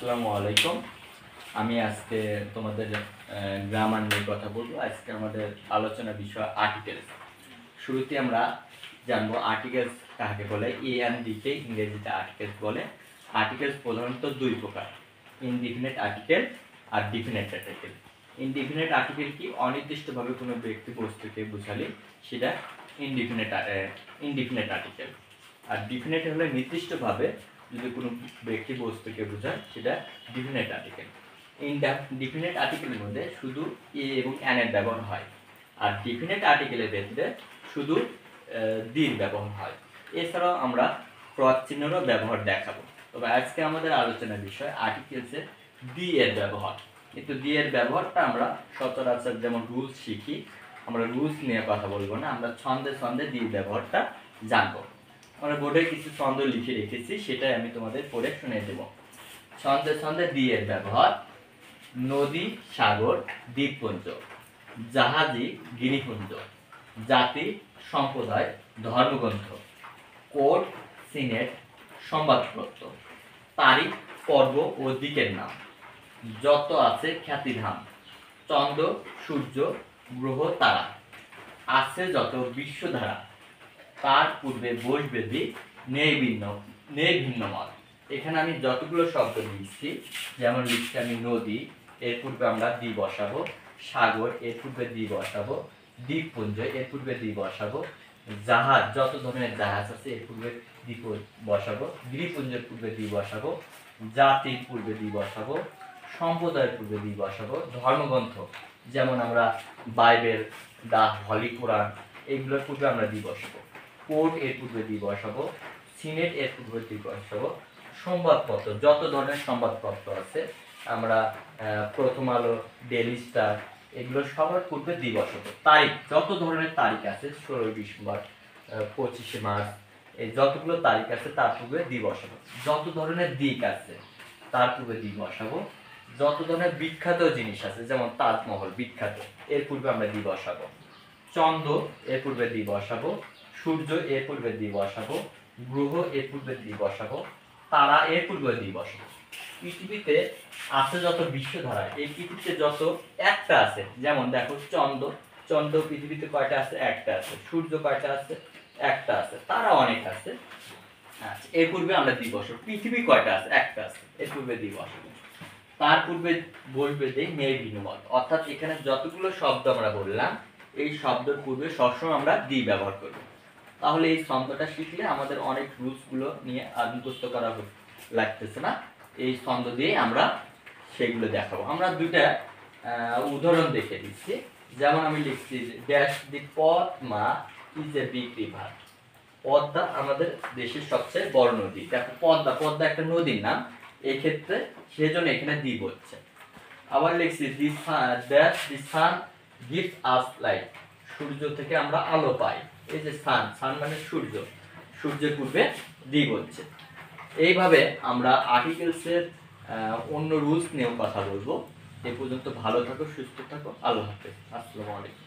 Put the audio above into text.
আসসালামু আলাইকুম। আমি আজকে তোমাদের গ্রামার নিয়ে কথা বলবো। আজকে আমাদের আলোচনার বিষয় আর্টিকেলস। শুরুতে আমরা জানবো আর্টিকেলস কাকে বলে। কে ইংরেজিতে আর্টিকেলস বলে। আর্টিকেলস প্রধানত দুই প্রকার, ইনডিফিনিট আর্টিকেল আর ডিফিনিট আর্টিকেল। ইনডিফিনিট আর্টিকেল কি? অনির্দিষ্টভাবে কোনো ব্যক্তি বস্তুকে বোঝালে সেটা ইনডিফিনিট আর্টিকেল। আর ডিফিনিট হলে নির্দিষ্টভাবে যদি কোনো ব্যক্তি বস্তুকে বোঝায় সেটা ডিফিনিট আর্টিকেল। ডিফিনিট আর্টিকেলের মধ্যে শুধু এ এবং অ্যান এর ব্যবহার হয়, আর ডিফিনিট আর্টিকেলের ক্ষেত্রে শুধু দির ব্যবহার হয়। এছাড়াও আমরা ক্রস চিহ্নেরও ব্যবহার দেখাবো। তবে আজকে আমাদের আলোচনার বিষয় আর্টিকেলসে দি এর ব্যবহার। কিন্তু দি এর ব্যবহারটা আমরা সচরাচর যেমন রুলস শিখি, আমরা রুলস নিয়ে কথা বলবো না, আমরা ছন্দে ছন্দে দি ব্যবহারটা জানবো। আমরা বোর্ডে কিছু ছন্দ লিখে রেখেছি, সেটাই আমি তোমাদের পড়ে শুনিয়ে দেব। ছন্দে ছন্দে দি এর ব্যবহার: নদী, সাগর, দ্বীপপুঞ্জ, জাহাজি, গিরিপুঞ্জ, জাতি, সম্প্রদায়, ধর্মগ্রন্থ, কোর্ট, সিনেট, সংবাদপত্র, তারিখ, পর্ব ও দিকের নাম, যত আছে খ্যাতিধাম, চন্দ্র, সূর্য, গ্রহ, তারা, আছে যত বিশ্বধারা, তার পূর্বে বসবে দিক, নেই ভিন্ন মত। এখানে আমি যতগুলো শব্দ লিখছি, যেমন লিখছি আমি নদী, এর পূর্বে আমরা দি বসাবো, সাগর এর পূর্বে দি বসাবো, দ্বীপপুঞ্জ এর পূর্বে দি বসাবো, জাহাজ যত ধরনের জাহাজ আছে এর পূর্বে দি বসাবো, গিরিপুঞ্জের পূর্বে দি বসাবো, জাতির পূর্বে দি বসাবো, সম্প্রদায়ের পূর্বে দি বসাবো, ধর্মগ্রন্থ যেমন আমরা বাইবেল, দা হলি কোরআন, এইগুলোর পূর্বে আমরা দি বসাবো, কোর্ট এর পূর্বে দি বসাবো, সিনেট এর পূর্বে দি বসাবো, সংবাদপত্র যত ধরনের সংবাদপত্র আছে, আমরা প্রথম আলো, ডেইলি স্টার, এগুলো সবার পূর্বে দি বসাবো। তারিখ যত ধরনের তারিখ আছে, 16 ডিসেম্বর, 25 মার্চ, এই যতগুলো তারিখ আছে তার পূর্বে দি বসাবো। যত ধরনের দিক আছে তার পূর্বে দি বসাবো। যত ধরনের বিখ্যাত জিনিস আছে, যেমন তাজমহল বিখ্যাত, এর পূর্বে আমরা দি বসাবো। চন্দ্র এর পূর্বে দি বসাবো, সূর্য এর পূর্বে দি বসাবো, গ্রহ এর পূর্বে দি বসাবো, তারা এর পূর্বে দি বসাবো। পৃথিবীতে আছে যত বিশ্বধারা, এই পৃথিবীতে যত একটা আছে, যেমন দেখো চন্দ্র পৃথিবীতে কয়টা আছে? একটা আছে। সূর্য কয়টা আছে? একটা আছে। তারা অনেক আছে। আচ্ছা, এর পূর্বে আমরা দি বসাবো। পৃথিবী কয়টা আছে? একটা আছে, এর পূর্বে দি বসাবো। তার পূর্বে বসবে দিই নেই ভিন্নমত। অর্থাৎ এখানে যতগুলো শব্দ আমরা বললাম, এই শব্দের পূর্বে সবসময় আমরা দি ব্যবহার করব। তাহলে এই ছন্দটা শিখলে আমাদের অনেক রুলসগুলো নিয়ে আর মুখস্থ করা লাগতেছে না। এই ছন্দ দিয়ে আমরা সেগুলো দেখাবো। আমরা দুইটা উদাহরণ দেখে দিচ্ছি। যেমন আমি লিখছি dash the Padma is a big river. Padma আমাদের দেশের সবচেয়ে বড় নদী। দেখো পদ্মা একটা নদীর নাম, এই ক্ষেত্রে সেজন্য এখানে দি বলছে। আবার লিখছি dash the sun gives us light. সূর্য থেকে আমরা আলো পাই। এই যে সান মানে সূর্য, সূর্যের পূর্বে দি বলছে। এইভাবে আমরা আর্টিকেলসের অন্য রুলস নিয়েও কথা বলবো। এ পর্যন্ত ভালো থাকো, সুস্থ থাকো, আল্লাহ হাফেজ, আসসালামু আলাইকুম।